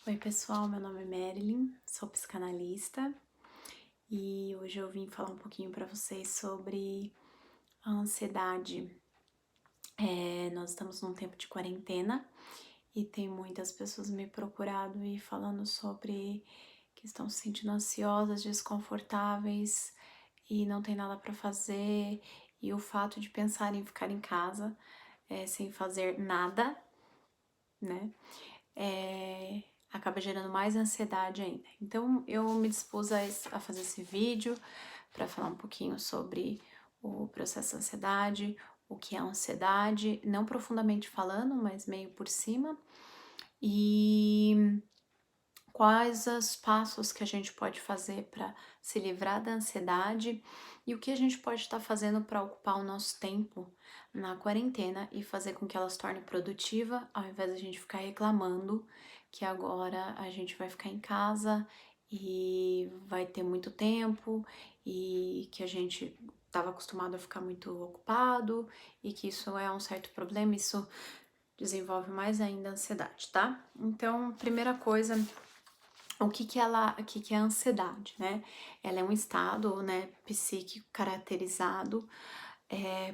Oi, pessoal, meu nome é Marilyn, sou psicanalista e hoje eu vim falar um pouquinho para vocês sobre a ansiedade. Nós estamos num tempo de quarentena e tem muitas pessoas me procurado e falando sobre que estão se sentindo ansiosas, desconfortáveis e não tem nada para fazer, e o fato de pensar em ficar em casa sem fazer nada, né? Acaba gerando mais ansiedade ainda. Então eu me dispus a fazer esse vídeo para falar um pouquinho sobre o processo da ansiedade, o que é a ansiedade, não profundamente falando, mas meio por cima, e quais os passos que a gente pode fazer para se livrar da ansiedade e o que a gente pode estar fazendo para ocupar o nosso tempo na quarentena e fazer com que ela se torne produtiva, ao invés de a gente ficar reclamando que agora a gente vai ficar em casa e vai ter muito tempo e que a gente estava acostumado a ficar muito ocupado e que isso é um certo problema, isso desenvolve mais ainda a ansiedade, tá? Então, primeira coisa, o que que é a ansiedade, né? Ela é um estado, né, psíquico caracterizado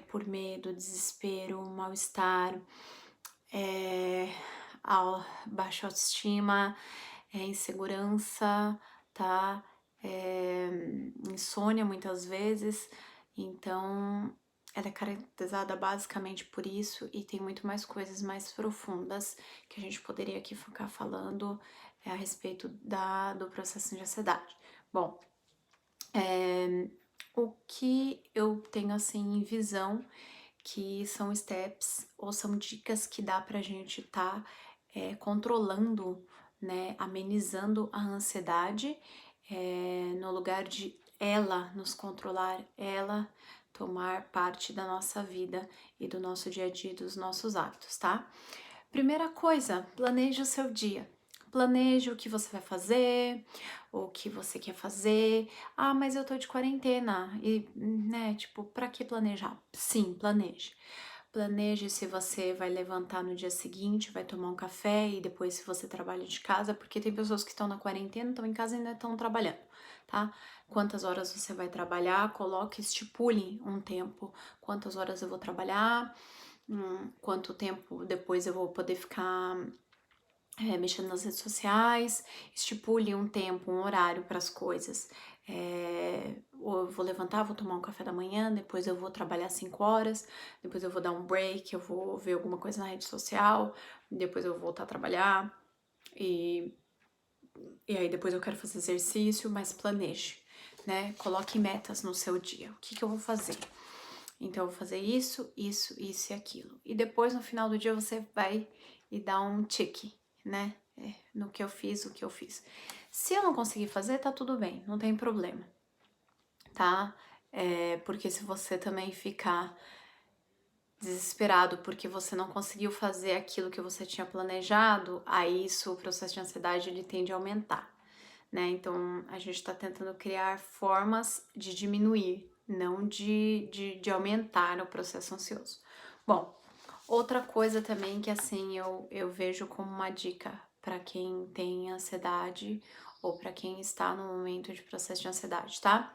por medo, desespero, mal-estar, é, baixa autoestima, insegurança, tá? Insônia muitas vezes. Então, ela é caracterizada basicamente por isso e tem muito mais coisas mais profundas que a gente poderia aqui ficar falando a respeito do processo de ansiedade. Bom, o que eu tenho assim em visão que são steps ou são dicas que dá pra gente controlando, né, amenizando a ansiedade, no lugar de ela nos controlar, ela tomar parte da nossa vida e do nosso dia a dia, dos nossos hábitos, tá? Primeira coisa, planeje o seu dia. Planeje o que você vai fazer, o que você quer fazer. Ah, mas eu tô de quarentena e, né, tipo, pra que planejar? Sim, planeje. Planeje se você vai levantar no dia seguinte, vai tomar um café e depois se você trabalha de casa, porque tem pessoas que estão na quarentena, estão em casa e ainda estão trabalhando, tá? Quantas horas você vai trabalhar, coloque, estipule um tempo. Quantas horas eu vou trabalhar, quanto tempo depois eu vou poder ficar mexendo nas redes sociais, estipule um tempo, um horário para as coisas. Ou eu vou levantar, vou tomar um café da manhã, depois eu vou trabalhar 5 horas, depois eu vou dar um break, eu vou ver alguma coisa na rede social, depois eu vou voltar a trabalhar e, e aí depois eu quero fazer exercício, mas planeje, né? Coloque metas no seu dia. O que eu vou fazer? Então, eu vou fazer isso, isso, isso e aquilo. E depois, no final do dia, você vai e dá um tique, né? No que eu fiz, o que eu fiz. Se eu não conseguir fazer, tá tudo bem, não tem problema, tá? Porque se você também ficar desesperado porque você não conseguiu fazer aquilo que você tinha planejado, aí isso, o processo de ansiedade, ele tende a aumentar, né? Então, a gente tá tentando criar formas de diminuir, não de aumentar o processo ansioso. Bom, outra coisa também que, assim, eu vejo como uma dica para quem tem ansiedade ou para quem está no momento de processo de ansiedade, tá?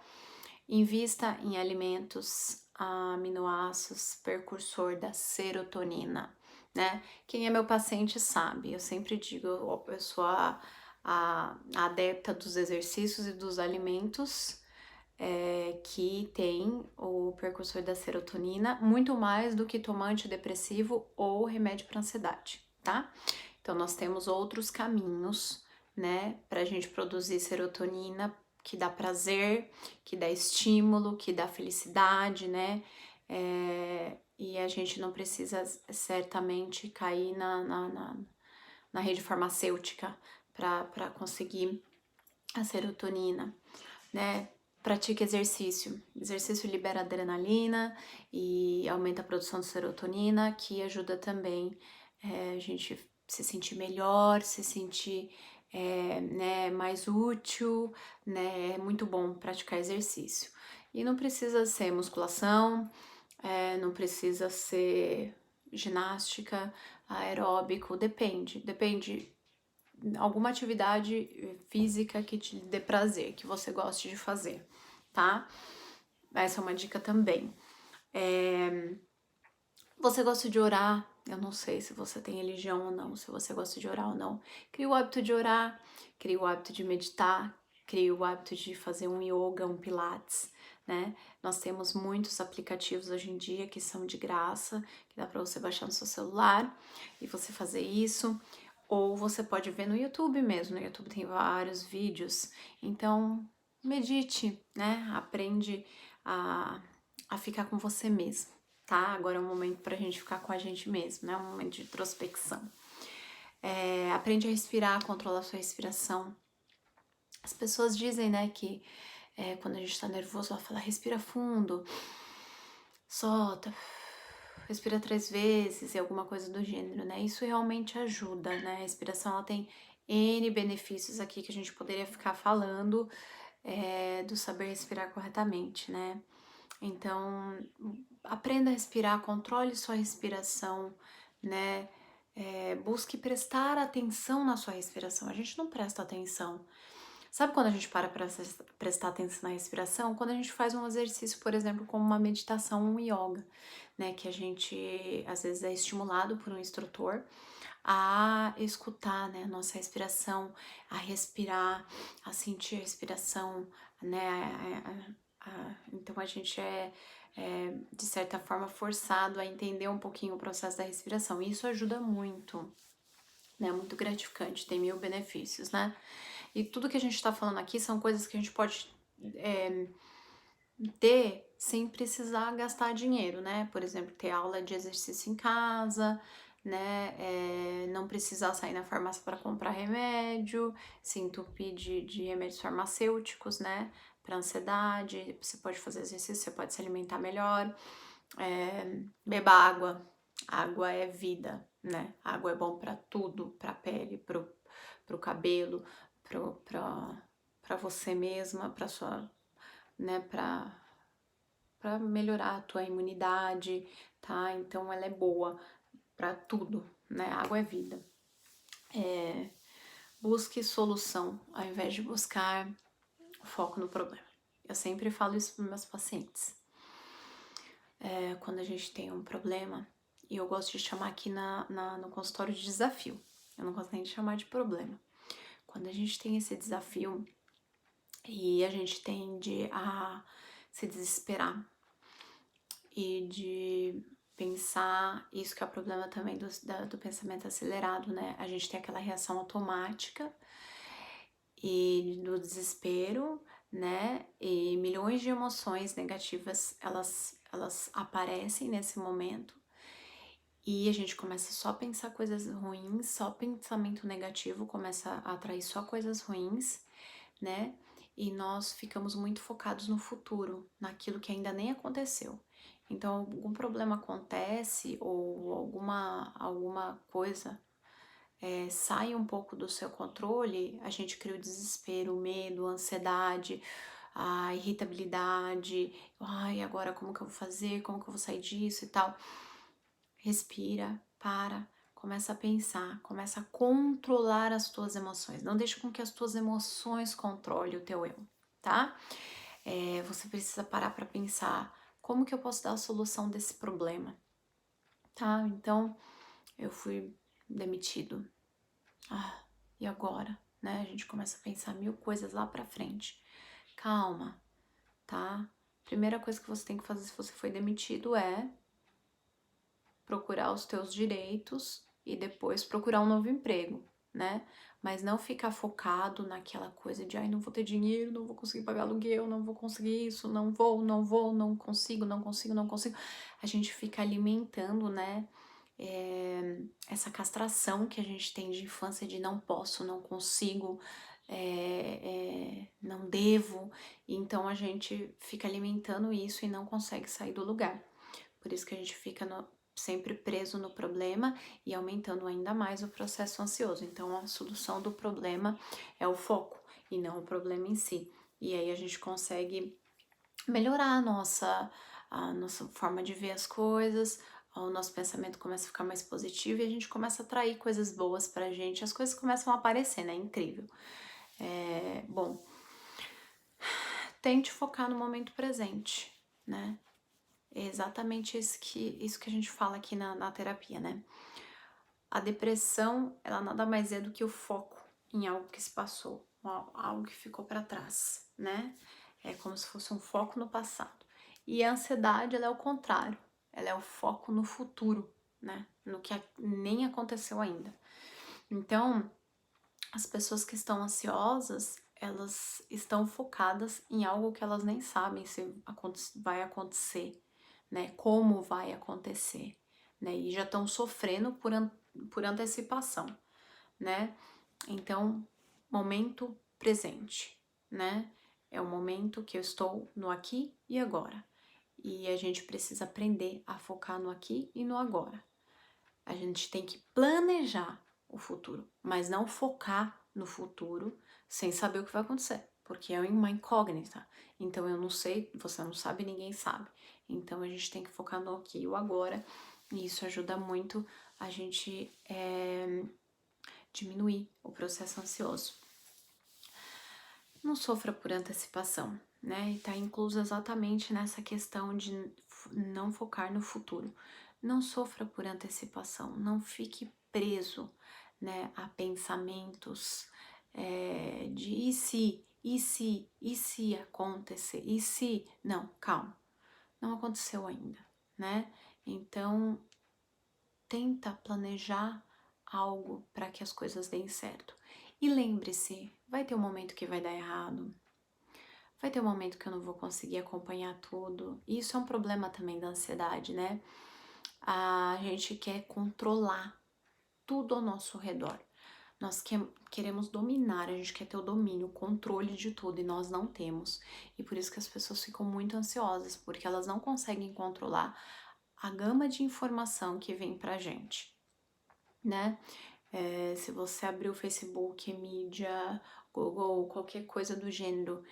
Invista em alimentos aminoácidos precursor da serotonina, né? Quem é meu paciente sabe, eu sempre digo, eu sou a adepta dos exercícios e dos alimentos que tem o precursor da serotonina, muito mais do que tomar antidepressivo ou remédio para ansiedade, tá? Então, nós temos outros caminhos, né, para a gente produzir serotonina que dá prazer, que dá estímulo, que dá felicidade, né? E a gente não precisa certamente cair na rede farmacêutica para conseguir a serotonina, né? Pratique exercício. Exercício libera adrenalina e aumenta a produção de serotonina, que ajuda também a gente se sentir melhor, se sentir né, mais útil, né? É muito bom praticar exercício. E não precisa ser musculação, não precisa ser ginástica, aeróbico, depende alguma atividade física que te dê prazer, que você goste de fazer, tá? Essa é uma dica também. Você gosta de orar? Eu não sei se você tem religião ou não, se você gosta de orar ou não. Crie o hábito de orar, crie o hábito de meditar, crie o hábito de fazer um yoga, um pilates, né? Nós temos muitos aplicativos hoje em dia que são de graça, que dá para você baixar no seu celular e você fazer isso. Ou você pode ver no YouTube mesmo, no YouTube tem vários vídeos. Então, medite, né? Aprende a ficar com você mesmo, tá? Agora é um momento pra gente ficar com a gente mesmo, né? Um momento de introspecção. Aprende a respirar, controlar a sua respiração. As pessoas dizem, né, que quando a gente tá nervoso, ela fala, respira fundo, solta, respira 3 vezes e alguma coisa do gênero, né? Isso realmente ajuda, né? A respiração, ela tem N benefícios aqui que a gente poderia ficar falando do saber respirar corretamente, né? Então, aprenda a respirar, controle sua respiração, né? Busque prestar atenção na sua respiração. A gente não presta atenção. Sabe quando a gente para prestar atenção na respiração? Quando a gente faz um exercício, por exemplo, como uma meditação, um yoga, né? Que a gente, às vezes, é estimulado por um instrutor a escutar, né? A nossa respiração, a respirar, a sentir a respiração, né? Então a gente de certa forma, forçado a entender um pouquinho o processo da respiração. E isso ajuda muito, né? Muito gratificante, tem 1000 benefícios, né? E tudo que a gente tá falando aqui são coisas que a gente pode ter sem precisar gastar dinheiro, né? Por exemplo, ter aula de exercício em casa, né? Não precisar sair na farmácia para comprar remédio, se entupir de remédios farmacêuticos, né? Para ansiedade, você pode fazer exercício, você pode se alimentar melhor. Beba água. Água é vida, né? Água é bom para tudo, para a pele, pro cabelo, para você mesma, para sua, né, para melhorar a tua imunidade, tá? Então ela é boa para tudo, né? Água é vida. Busque solução ao invés de buscar foco no problema. Eu sempre falo isso para meus pacientes. Quando a gente tem um problema, e eu gosto de chamar aqui no consultório de desafio, eu não gosto nem de chamar de problema. Quando a gente tem esse desafio e a gente tende a se desesperar e de pensar, isso que é o problema também do pensamento acelerado, né? A gente tem aquela reação automática e do desespero, né? E milhões de emoções negativas, elas aparecem nesse momento e a gente começa só a pensar coisas ruins, só pensamento negativo começa a atrair só coisas ruins, né? E nós ficamos muito focados no futuro, naquilo que ainda nem aconteceu. Então, algum problema acontece ou alguma coisa sai um pouco do seu controle, a gente cria o desespero, o medo, a ansiedade, a irritabilidade. Ai, agora como que eu vou fazer? Como que eu vou sair disso e tal? Respira, para, começa a pensar, começa a controlar as tuas emoções. Não deixe com que as tuas emoções controlem o teu eu, tá? Você precisa parar para pensar como que eu posso dar a solução desse problema, tá? Então, eu fui demitido. E agora? Né? A gente começa a pensar 1000 coisas lá pra frente. Calma, tá? Primeira coisa que você tem que fazer se você foi demitido é procurar os teus direitos e depois procurar um novo emprego, né? Mas não ficar focado naquela coisa de ai, não vou ter dinheiro, não vou conseguir pagar aluguel, não vou conseguir isso, não vou, não consigo. A gente fica alimentando, né? Essa castração que a gente tem de infância de não posso, não consigo, não devo, então a gente fica alimentando isso e não consegue sair do lugar. Por isso que a gente fica sempre preso no problema e aumentando ainda mais o processo ansioso. Então a solução do problema é o foco e não o problema em si. E aí a gente consegue melhorar a nossa forma de ver as coisas, o nosso pensamento começa a ficar mais positivo e a gente começa a atrair coisas boas pra gente, as coisas começam a aparecer, né? Incrível. Bom, tente focar no momento presente, né? É exatamente isso que a gente fala aqui na terapia, né? A depressão, ela nada mais é do que o foco em algo que se passou, algo que ficou para trás, né? É como se fosse um foco no passado. E a ansiedade, ela é o contrário, ela é o foco no futuro, né? No que nem aconteceu ainda. Então, as pessoas que estão ansiosas, elas estão focadas em algo que elas nem sabem se vai acontecer, né? Como vai acontecer, né? E já estão sofrendo por antecipação, né? Então, momento presente, né? É o momento que eu estou no aqui e agora. E a gente precisa aprender a focar no aqui e no agora. A gente tem que planejar o futuro, mas não focar no futuro sem saber o que vai acontecer, porque é uma incógnita. Então eu não sei, você não sabe, ninguém sabe. Então a gente tem que focar no aqui e o agora, e isso ajuda muito a gente diminuir o processo ansioso. Não sofra por antecipação, né? E tá incluso exatamente nessa questão de não focar no futuro. Não sofra por antecipação, não fique preso, né, a pensamentos de e se acontecer, e se. Não, calma, não aconteceu ainda, né? Então, tenta planejar algo para que as coisas deem certo. E lembre-se, vai ter um momento que vai dar errado, vai ter um momento que eu não vou conseguir acompanhar tudo. E isso é um problema também da ansiedade, né? A gente quer controlar tudo ao nosso redor. Nós queremos dominar, a gente quer ter o domínio, o controle de tudo e nós não temos. E por isso que as pessoas ficam muito ansiosas, porque elas não conseguem controlar a gama de informação que vem pra gente, né? Se você abrir o Facebook, mídia, Google, qualquer coisa do gênero,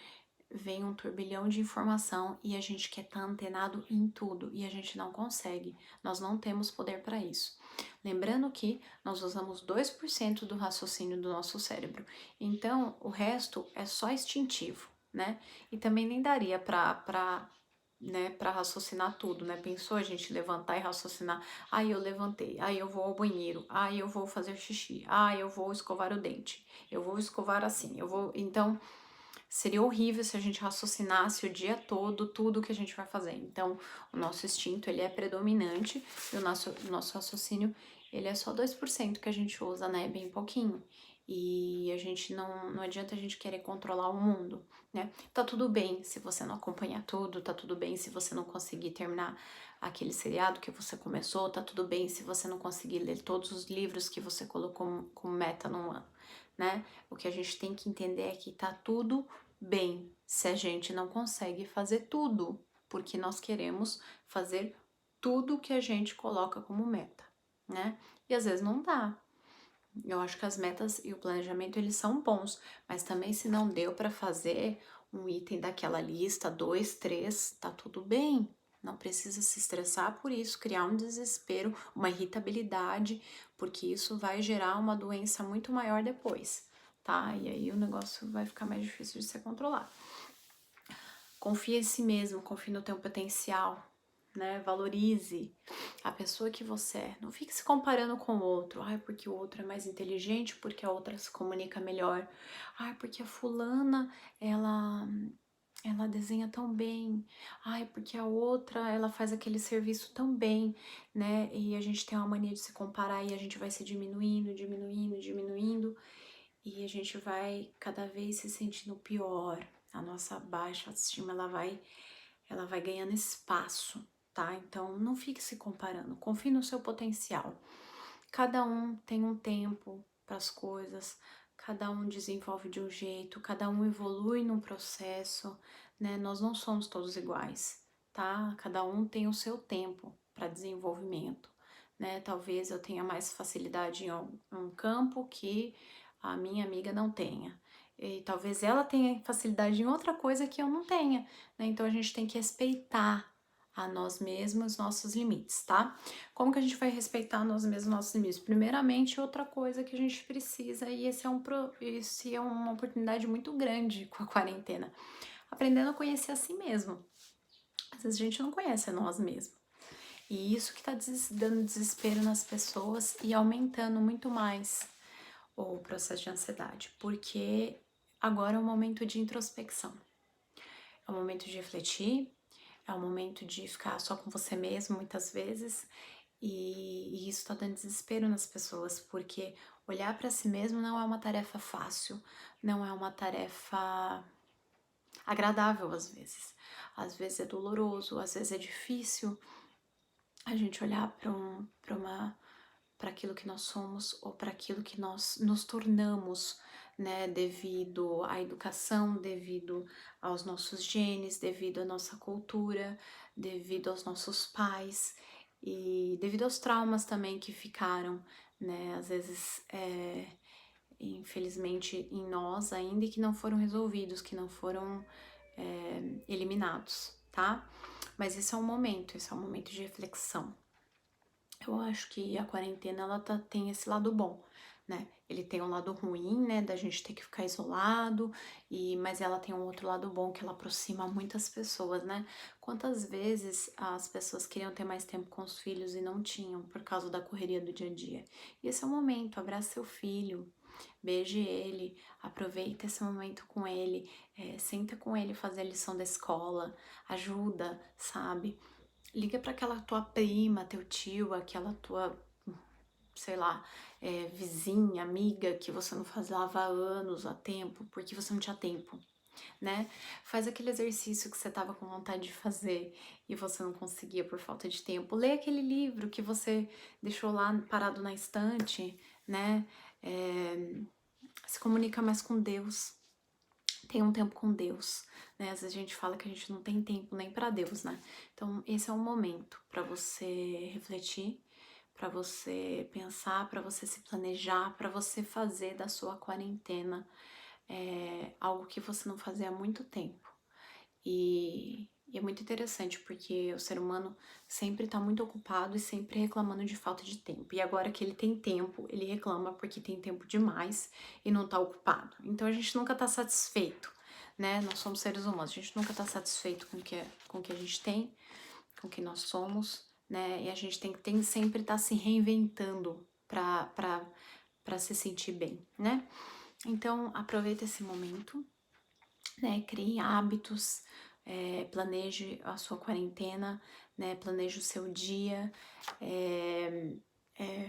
vem um turbilhão de informação e a gente quer estar antenado em tudo e a gente não consegue. Nós não temos poder para isso. Lembrando que nós usamos 2% do raciocínio do nosso cérebro, então o resto é só instintivo, né? E também nem daria para raciocinar tudo, né? Pensou a gente levantar e raciocinar, eu levantei, eu vou ao banheiro, eu vou fazer xixi, eu vou escovar o dente, eu vou escovar assim, então seria horrível se a gente raciocinasse o dia todo tudo que a gente vai fazer. Então, o nosso instinto, ele é predominante e o nosso raciocínio, ele é só 2% que a gente usa, né? Bem pouquinho. E a gente não adianta a gente querer controlar o mundo, né? Tá tudo bem se você não acompanhar tudo, tá tudo bem se você não conseguir terminar aquele seriado que você começou, tá tudo bem se você não conseguir ler todos os livros que você colocou como meta no ano, né? O que a gente tem que entender é que tá tudo bem se a gente não consegue fazer tudo, porque nós queremos fazer tudo que a gente coloca como meta, né? E às vezes não dá. Eu acho que as metas e o planejamento eles são bons, mas também se não deu para fazer um item daquela lista, 2, 3, tá tudo bem. Não precisa se estressar por isso, criar um desespero, uma irritabilidade, porque isso vai gerar uma doença muito maior depois, tá? E aí o negócio vai ficar mais difícil de ser controlado. Confie em si mesmo, confie no teu potencial, né? Valorize a pessoa que você é. Não fique se comparando com o outro. Porque o outro é mais inteligente, porque a outra se comunica melhor. Porque a fulana, ela desenha tão bem. Porque a outra, ela faz aquele serviço tão bem, né? E a gente tem uma mania de se comparar e a gente vai se diminuindo, diminuindo, diminuindo. E a gente vai cada vez se sentindo pior. A nossa baixa autoestima, ela vai ganhando espaço, tá? Então, não fique se comparando. Confie no seu potencial. Cada um tem um tempo para as coisas, cada um desenvolve de um jeito, cada um evolui num processo, né? Nós não somos todos iguais, tá? Cada um tem o seu tempo para desenvolvimento, né? Talvez eu tenha mais facilidade em um campo que a minha amiga não tenha. E talvez ela tenha facilidade em outra coisa que eu não tenha, né? Então a gente tem que respeitar a nós mesmos, nossos limites, tá? Como que a gente vai respeitar nós mesmos, nossos limites? Primeiramente, outra coisa que a gente precisa, e esse é uma oportunidade muito grande com a quarentena, aprendendo a conhecer a si mesmo. Às vezes a gente não conhece a nós mesmos. E isso que tá dando desespero nas pessoas e aumentando muito mais o processo de ansiedade, porque agora é um momento de introspecção, é um momento de refletir, é um momento de ficar só com você mesmo muitas vezes, e isso tá dando desespero nas pessoas, porque olhar para si mesmo não é uma tarefa fácil, não é uma tarefa agradável às vezes. Às vezes é doloroso, às vezes é difícil a gente olhar para aquilo que nós somos ou para aquilo que nós nos tornamos, né, devido à educação, devido aos nossos genes, devido à nossa cultura, devido aos nossos pais e devido aos traumas também que ficaram, né, às vezes, infelizmente, em nós ainda e que não foram resolvidos, que não foram eliminados, tá? Mas esse é um momento de reflexão. Eu acho que a quarentena ela tem esse lado bom, né? Ele tem um lado ruim, né, da gente ter que ficar isolado, mas ela tem um outro lado bom que ela aproxima muitas pessoas, né? Quantas vezes as pessoas queriam ter mais tempo com os filhos e não tinham por causa da correria do dia a dia? E esse é o momento, abraça seu filho, beije ele, aproveita esse momento com ele, senta com ele fazer a lição da escola, ajuda, sabe? Liga para aquela tua prima, teu tio, aquela tua, sei lá, vizinha, amiga que você não falava há anos, há tempo, porque você não tinha tempo, né? Faz aquele exercício que você tava com vontade de fazer e você não conseguia por falta de tempo. Lê aquele livro que você deixou lá parado na estante, né? Se comunica mais com Deus. Tenha um tempo com Deus, né? Às vezes a gente fala que a gente não tem tempo nem para Deus, né? Então, esse é um momento para você refletir, para você pensar, para você se planejar, para você fazer da sua quarentena algo que você não fazia há muito tempo. E é muito interessante porque o ser humano sempre está muito ocupado e sempre reclamando de falta de tempo. E agora que ele tem tempo, ele reclama porque tem tempo demais e não está ocupado. Então a gente nunca está satisfeito, né? Nós somos seres humanos, a gente nunca está satisfeito com o que a gente tem, com o que nós somos, né? E a gente tem que sempre estar se reinventando para se sentir bem, né? Então aproveita esse momento, né? Crie hábitos, planeje a sua quarentena, né? Planeje o seu dia,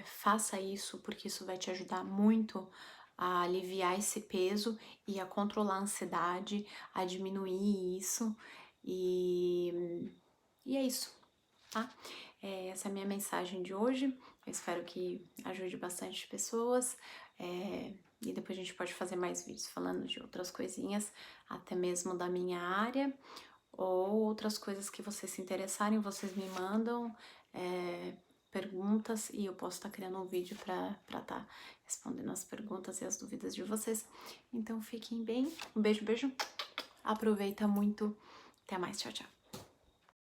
faça isso porque isso vai te ajudar muito a aliviar esse peso e a controlar a ansiedade, a diminuir isso e é isso, tá? Essa é a minha mensagem de hoje. Eu espero que ajude bastante pessoas. E depois a gente pode fazer mais vídeos falando de outras coisinhas, até mesmo da minha área, ou outras coisas que vocês se interessarem, vocês me mandam perguntas e eu posso estar criando um vídeo para estar respondendo as perguntas e as dúvidas de vocês. Então fiquem bem, um beijo, beijo, aproveita muito, até mais, tchau, tchau.